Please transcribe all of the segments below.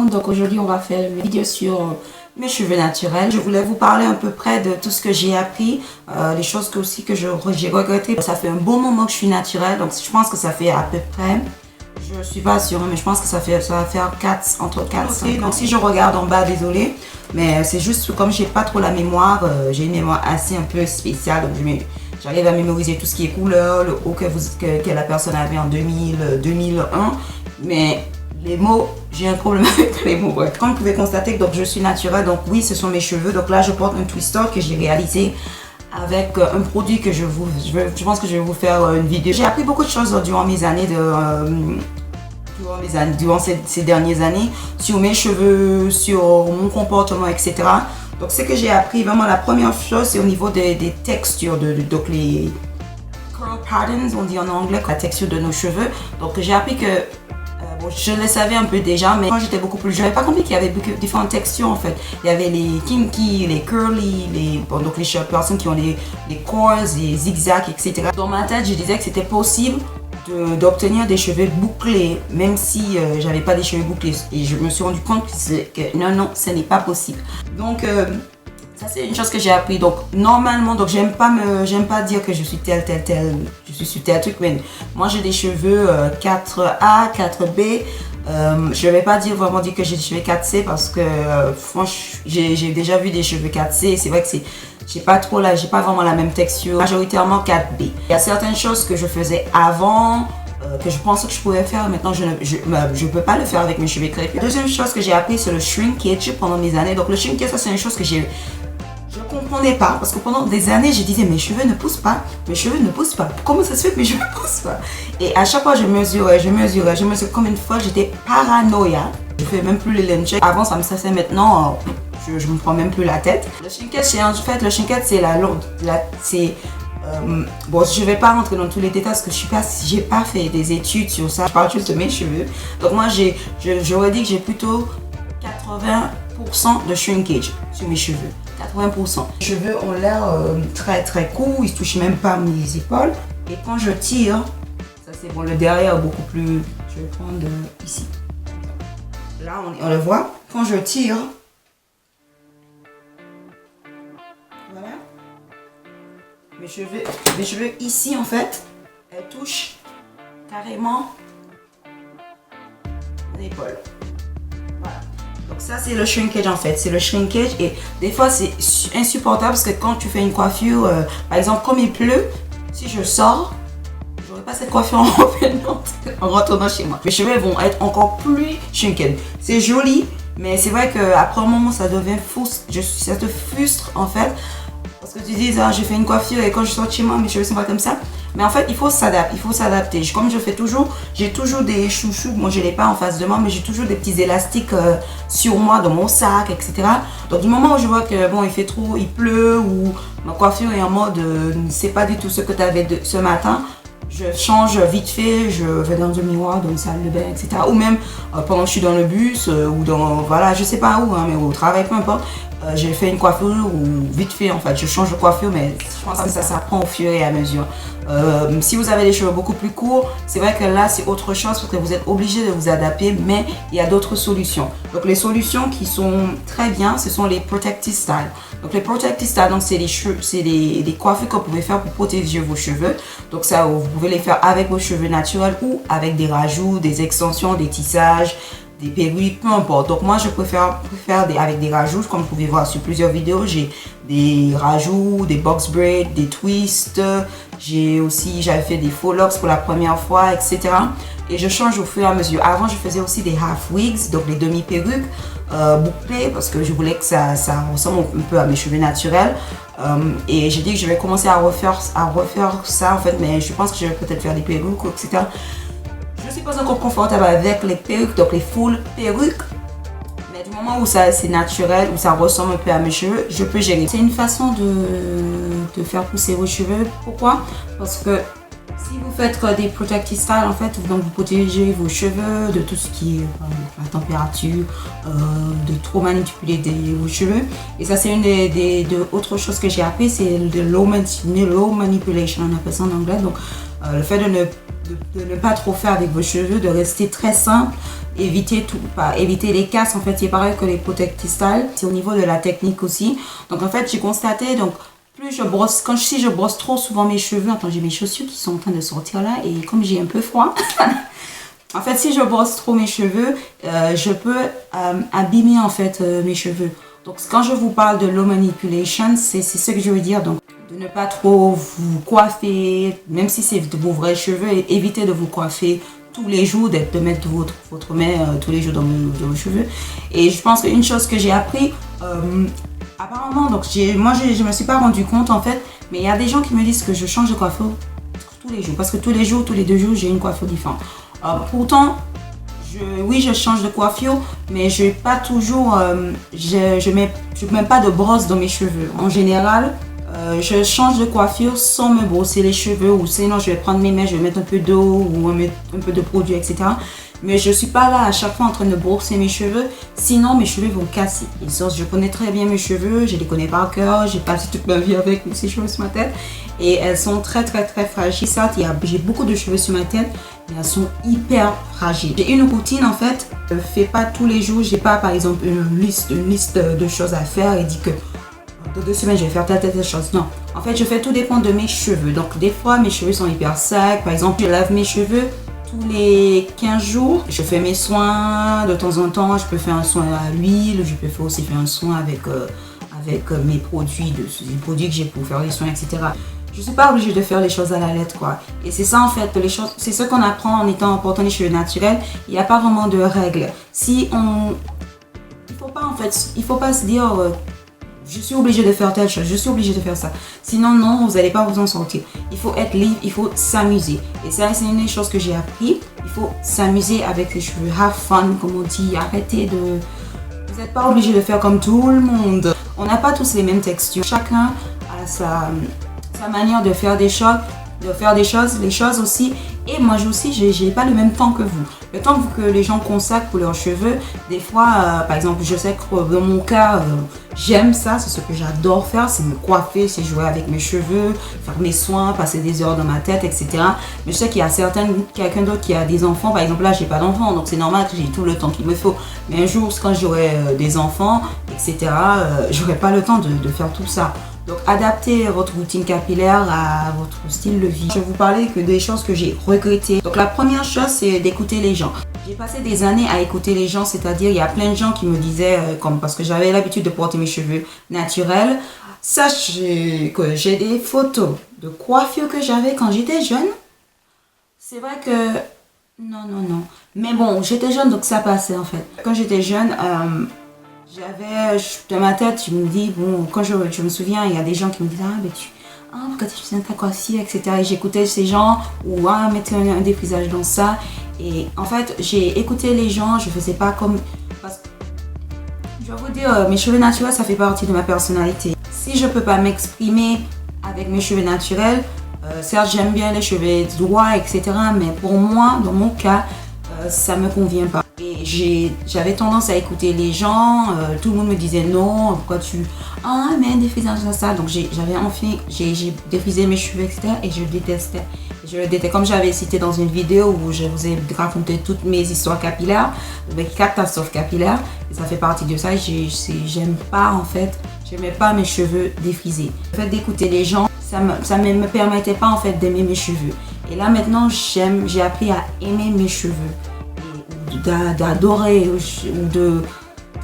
monde, donc aujourd'hui on va faire une vidéo sur mes cheveux naturels. Je voulais vous parler à peu près de tout ce que j'ai appris, les choses que j'ai regrettées. Ça fait un bon moment que je suis naturelle, donc je pense que ça fait à peu près, je suis pas sûre, mais je pense que ça va faire entre 4 et 5 ans. Donc si je regarde en bas, désolé, mais c'est juste comme j'ai pas trop la mémoire, j'ai une mémoire assez un peu spéciale, donc j'arrive à mémoriser tout ce qui est couleur, le haut que la personne avait en 2001, mais les mots, j'ai un problème avec les mots. Ouais. Comme vous pouvez constater, donc je suis naturelle, donc oui, ce sont mes cheveux. Donc là, je porte un twister que j'ai réalisé avec un produit que je pense que je vais vous faire une vidéo. J'ai appris beaucoup de choses durant mes années durant ces dernières années sur mes cheveux, sur mon comportement, etc. Donc ce que j'ai appris, vraiment la première chose, c'est au niveau des textures, donc les curl patterns, on dit en anglais, la texture de nos cheveux. Donc j'ai appris que bon, je le savais un peu déjà, mais quand j'étais beaucoup plus jeune, j'avais pas compris qu'il y avait différentes textures en fait. Il y avait les kinky, les curly, donc les personnes qui ont les curls, les zigzags, etc. Dans ma tête, je disais que c'était possible d'obtenir des cheveux bouclés, même si j'avais pas des cheveux bouclés. Et je me suis rendu compte que non, ce n'est pas possible. Donc ça c'est une chose que j'ai appris. Donc normalement, donc j'aime pas dire que je suis tel, je suis sur tel truc, mais moi j'ai des cheveux 4A, 4B. Je vais pas vraiment dire que j'ai des cheveux 4C parce que franchement j'ai déjà vu des cheveux 4C. C'est vrai que j'ai pas vraiment la même texture. Majoritairement 4B. Il y a certaines choses que je faisais avant, que je pensais que je pouvais faire. Maintenant, je peux pas le faire avec mes cheveux crépus. La deuxième chose que j'ai appris, c'est le shrinkage pendant mes années. Donc le shrinkage, ça c'est une chose que je comprenais pas, parce que pendant des années, je disais mes cheveux ne poussent pas, comment ça se fait que mes cheveux ne poussent pas? Et à chaque fois, je mesurais combien de fois j'étais paranoïa. Je fais même plus les lens check. Avant, ça me stressait, maintenant, je me prends même plus la tête. Le shrinkage, c'est bon, je vais pas rentrer dans tous les détails parce que j'ai pas fait des études sur ça. Je parle juste de mes cheveux. Donc moi, j'aurais dit que j'ai plutôt 80% de shrinkage sur mes cheveux. 80%. Les cheveux ont l'air très courts, ils ne touchent même pas mes épaules. Et quand je tire, ça c'est bon, le derrière est beaucoup plus. Je vais prendre ici. Là, on le voit. Quand je tire, voilà. Mes cheveux ici en fait, elles touchent carrément l'épaule. Voilà. Donc ça c'est le shrinkage en fait, c'est le shrinkage et des fois c'est insupportable parce que quand tu fais une coiffure, par exemple comme il pleut, si je sors, j'aurai pas cette coiffure en retournant chez moi. Mes cheveux vont être encore plus shrinked. C'est joli, mais c'est vrai qu'après un moment ça devient fou, ça te frustre en fait. Parce que tu dis, ah, j'ai fait une coiffure et quand je sors de chez moi, mes cheveux sont pas comme ça. Mais en fait, il faut s'adapter. Comme je fais toujours, j'ai toujours des chouchous. Moi, je les pas en face de moi, mais j'ai toujours des petits élastiques sur moi, dans mon sac, etc. Donc, du moment où je vois que bon, il fait trop, il pleut ou ma coiffure est en mode, c'est pas du tout ce que tu avais ce matin, je change vite fait, je vais dans un miroir, dans une salle de bain, etc. Ou même pendant que je suis dans le bus ou voilà, je sais pas où, hein, mais au travail, peu importe. J'ai fait une coiffure ou vite fait en fait, je change de coiffure, mais je pense que ça s'apprend au fur et à mesure. Si vous avez les cheveux beaucoup plus courts, c'est vrai que là c'est autre chose parce que vous êtes obligé de vous adapter, mais il y a d'autres solutions. Donc les solutions qui sont très bien, ce sont les protective style. Donc les protective style, donc c'est des coiffures que vous pouvez faire pour protéger vos cheveux. Donc ça, vous pouvez les faire avec vos cheveux naturels ou avec des rajouts, des extensions, des tissages, des perruques, peu importe. Donc moi je préfère avec des rajouts, comme vous pouvez voir sur plusieurs vidéos. J'ai des rajouts, des box braids, des twists. J'avais fait des faux locks pour la première fois, etc. Et je change au fur et à mesure. Avant je faisais aussi des half wigs, donc des demi perruques bouclées, parce que je voulais que ça ressemble un peu à mes cheveux naturels. Et j'ai dit que je vais commencer à refaire ça en fait, mais je pense que je vais peut-être faire des perruques, etc. Je ne suis pas encore confortable avec les perruques, donc les full perruques. Mais du moment où c'est naturel, où ça ressemble un peu à mes cheveux, je peux gérer. C'est une façon de faire pousser vos cheveux. Pourquoi? Parce que si vous faites des protective style, en fait, donc vous protégez vos cheveux de tout ce qui est la température, de trop manipuler vos cheveux. Et ça, c'est une des autres choses que j'ai appris, c'est le low manipulation, on appelle ça en anglais. Donc, le fait de ne pas trop faire avec vos cheveux, de rester très simple, éviter les casses. En fait, c'est pareil que les protective style. C'est au niveau de la technique aussi. Donc en fait, j'ai constaté, donc plus je brosse, si je brosse trop souvent mes cheveux, attends, j'ai mes chaussures qui sont en train de sortir là et comme j'ai un peu froid. En fait, si je brosse trop mes cheveux, je peux abîmer en fait mes cheveux. Donc, quand je vous parle de low manipulation, c'est ce que je veux dire. Donc, de ne pas trop vous coiffer, même si c'est de vos vrais cheveux, et éviter de vous coiffer tous les jours, de mettre votre main tous les jours dans vos cheveux. Et je pense qu'une chose que j'ai appris, apparemment, donc je me suis pas rendu compte en fait, mais il y a des gens qui me disent que je change de coiffure tous les jours, parce que tous les jours, tous les 2 jours, j'ai une coiffure différente. Pourtant, oui, je change de coiffure, mais je pas toujours, je mets pas de brosse dans mes cheveux. En général, je change de coiffure sans me brosser les cheveux, ou sinon je vais prendre mes mains, je vais mettre un peu d'eau ou un peu de produit, etc. Mais je suis pas là à chaque fois en train de brosser mes cheveux, sinon mes cheveux vont casser. Je connais très bien mes cheveux, je les connais par cœur, j'ai passé toute ma vie avec ces cheveux sur ma tête et elles sont très très très fragiles. Certes, j'ai beaucoup de cheveux sur ma tête, mais elles sont hyper fragiles. J'ai une routine en fait, je ne fais pas tous les jours, j'ai pas par exemple une liste de choses à faire et dit que dans 2 semaines je vais faire telle chose. Non, en fait je fais tout dépend de mes cheveux. Donc des fois mes cheveux sont hyper secs, par exemple je lave mes cheveux tous les 15 jours, je fais mes soins de temps en temps, je peux faire un soin à l'huile, je peux aussi faire un soin avec mes produits, les produits que j'ai pour faire les soins, etc. Je ne suis pas obligée de faire les choses à la lettre, quoi. Et c'est ça en fait, c'est ce qu'on apprend en portant les cheveux naturels. Il n'y a pas vraiment de règles. Il faut pas se dire je suis obligée de faire telle chose, je suis obligée de faire ça. Sinon, non, vous n'allez pas vous en sortir. Il faut être libre, il faut s'amuser. Et ça, c'est une des choses que j'ai appris. Il faut s'amuser avec les cheveux. Have fun, comme on dit. Arrêtez de... Vous n'êtes pas obligé de faire comme tout le monde. On n'a pas tous les mêmes textures. Chacun a sa manière de faire des choses, les choses aussi. Et moi aussi, j'ai pas le même temps que vous. Le temps que les gens consacrent pour leurs cheveux, des fois, par exemple, je sais que dans mon cas, j'aime ça, c'est ce que j'adore faire, c'est me coiffer, c'est jouer avec mes cheveux, faire mes soins, passer des heures dans ma tête, etc. Mais je sais qu'il y a quelqu'un d'autre qui a des enfants, par exemple là, j'ai pas d'enfants, donc c'est normal que j'ai tout le temps qu'il me faut. Mais un jour, quand j'aurai des enfants, etc., j'aurai pas le temps de faire tout ça. Donc, adaptez votre routine capillaire à votre style de vie. Je vais vous parler que des choses que j'ai regrettées. Donc, la première chose, c'est d'écouter les gens. J'ai passé des années à écouter les gens, c'est-à-dire, il y a plein de gens qui me disaient, parce que j'avais l'habitude de porter mes cheveux naturels, sachez que j'ai des photos de coiffure que j'avais quand j'étais jeune. C'est vrai que... Non. Mais bon, j'étais jeune, donc ça passait, en fait. Quand j'étais jeune... dans ma tête, je me dis, bon, quand je me souviens, il y a des gens qui me disent, pourquoi tu fais ta coiffure, etc. Et j'écoutais ces gens, ou mettez un défrisage dans ça. Et en fait, j'ai écouté les gens, je faisais pas comme... Parce que, je vais vous dire, mes cheveux naturels, ça fait partie de ma personnalité. Si je peux pas m'exprimer avec mes cheveux naturels, certes, j'aime bien les cheveux droits, etc. Mais pour moi, dans mon cas, ça me convient pas. Et j'avais tendance à écouter les gens, tout le monde me disait non, pourquoi tu... mais un défrisage dans ça. Donc j'ai défrisé mes cheveux, etc. Et je détestais. Comme j'avais cité dans une vidéo où je vous ai raconté toutes mes histoires capillaires, avec catastrophes capillaires, et ça fait partie de ça. J'aime pas en fait, j'aimais pas mes cheveux défrisés. Le fait d'écouter les gens, ça me permettait pas en fait d'aimer mes cheveux. Et là maintenant, j'ai appris à aimer mes cheveux. D'adorer ou de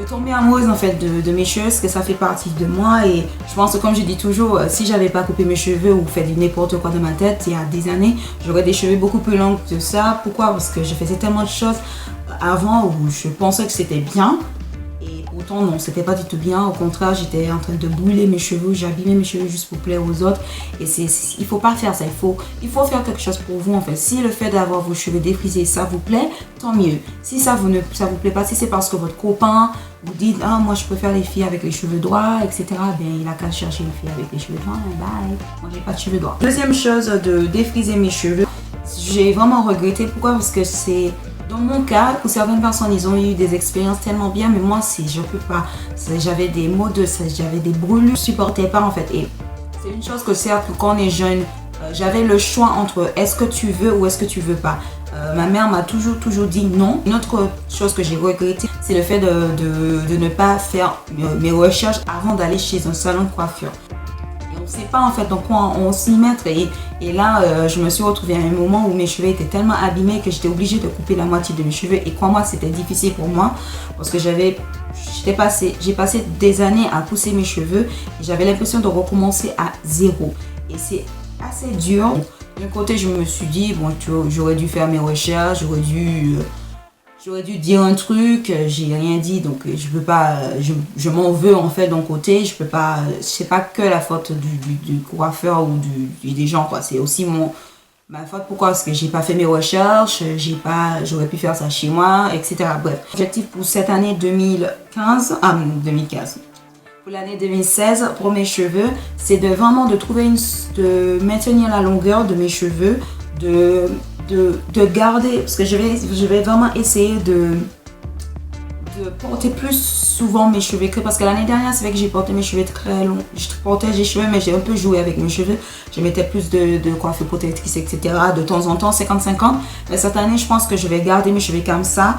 tomber amoureuse en fait de mes cheveux, parce que ça fait partie de moi. Et je pense que, comme je dis toujours, si j'avais pas coupé mes cheveux ou fait du n'importe quoi de ma tête il y a des années, j'aurais des cheveux beaucoup plus longs que ça. Pourquoi? Parce que je faisais tellement de choses avant où je pensais que c'était bien. Et pourtant non, c'était pas du tout bien. Au contraire, j'étais en train de brûler mes cheveux, j'abîmais mes cheveux juste pour plaire aux autres. Et il faut pas faire ça, il faut faire quelque chose pour vous en fait. Si le fait d'avoir vos cheveux défrisés, ça vous plaît, tant mieux. Si ça vous plaît pas, si c'est parce que votre copain vous dit moi je préfère les filles avec les cheveux droits, etc., bien il a qu'à chercher une fille avec les cheveux droits, bye. Moi j'ai pas de cheveux droits. Deuxième chose, de défriser mes cheveux, j'ai vraiment regretté. Pourquoi? Parce que c'est... Dans mon cas, pour certaines personnes, ils ont eu des expériences tellement bien, mais moi, je peux pas. J'avais des maux j'avais des brûlures, je supportais pas en fait. Et c'est une chose que certes, quand on est jeune, j'avais le choix entre est-ce que tu veux ou est-ce que tu veux pas. Ma mère m'a toujours dit non. Une autre chose que j'ai regretté, c'est le fait de ne pas faire mes recherches avant d'aller chez un salon de coiffure. Et on ne sait pas en fait dans quoi on s'y mettre. Et là, je me suis retrouvée à un moment où mes cheveux étaient tellement abîmés que j'étais obligée de couper la moitié de mes cheveux. Et crois-moi, c'était difficile pour moi parce que j'ai passé des années à pousser mes cheveux et j'avais l'impression de recommencer à zéro. Et c'est assez dur. D'un côté, je me suis dit, bon, j'aurais dû faire mes recherches, j'aurais dû dire un truc, j'ai rien dit, donc je peux pas, je m'en veux en fait d'un côté, je peux pas, c'est pas que la faute du coiffeur ou des gens, quoi, c'est aussi ma faute. Pourquoi? Parce que j'ai pas fait mes recherches, j'aurais pu faire ça chez moi, etc. Bref, l'objectif pour cette année 2015, pour l'année 2016, pour mes cheveux, c'est vraiment de maintenir la longueur de mes cheveux, de garder, parce que je vais vraiment essayer de porter plus souvent mes cheveux crépus, parce que l'année dernière, c'est vrai que j'ai porté mes cheveux très longs. Je portais des cheveux, mais j'ai un peu joué avec mes cheveux. Je mettais plus de coiffure protectrice, etc. de temps en temps, 50-50. Mais cette année, je pense que je vais garder mes cheveux comme ça.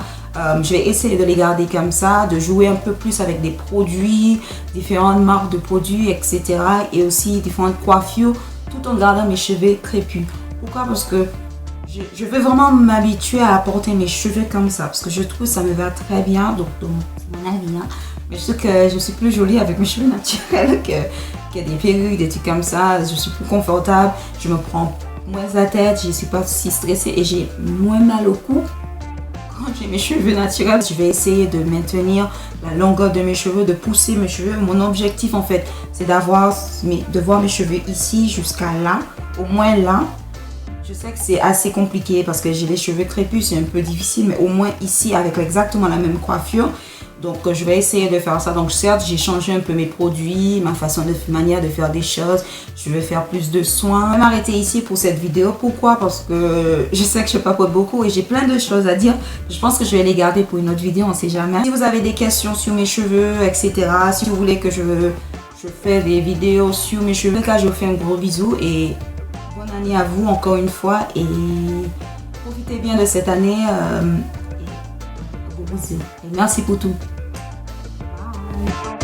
Je vais essayer de les garder comme ça, de jouer un peu plus avec des produits, différentes marques de produits, etc. Et aussi différentes coiffures, tout en gardant mes cheveux crépus. Pourquoi? Parce que je veux vraiment m'habituer à porter mes cheveux comme ça, parce que je trouve que ça me va très bien, donc c'est mon avis, hein. Mais je sais que je suis plus jolie avec mes cheveux naturels que des perruques, des trucs comme ça. Je suis plus confortable, je me prends moins la tête, je ne suis pas si stressée et j'ai moins mal au cou quand j'ai mes cheveux naturels. Je vais essayer de maintenir la longueur de mes cheveux, de pousser mes cheveux. Mon objectif en fait, c'est de voir mes cheveux ici jusqu'à là, au moins là. Je sais que c'est assez compliqué parce que j'ai les cheveux crépus, c'est un peu difficile, mais au moins ici avec exactement la même coiffure. Donc je vais essayer de faire ça. Donc certes, j'ai changé un peu mes produits, ma manière de faire des choses. Je vais faire plus de soins. Je vais m'arrêter ici pour cette vidéo. Pourquoi? Parce que je sais que je papote beaucoup et j'ai plein de choses à dire. Je pense que je vais les garder pour une autre vidéo, on ne sait jamais. Si vous avez des questions sur mes cheveux, etc. Si vous voulez que je fais des vidéos sur mes cheveux, là je vous fais un gros bisou et bonne année à vous encore une fois et profitez bien de cette année. Et merci pour tout. Bye.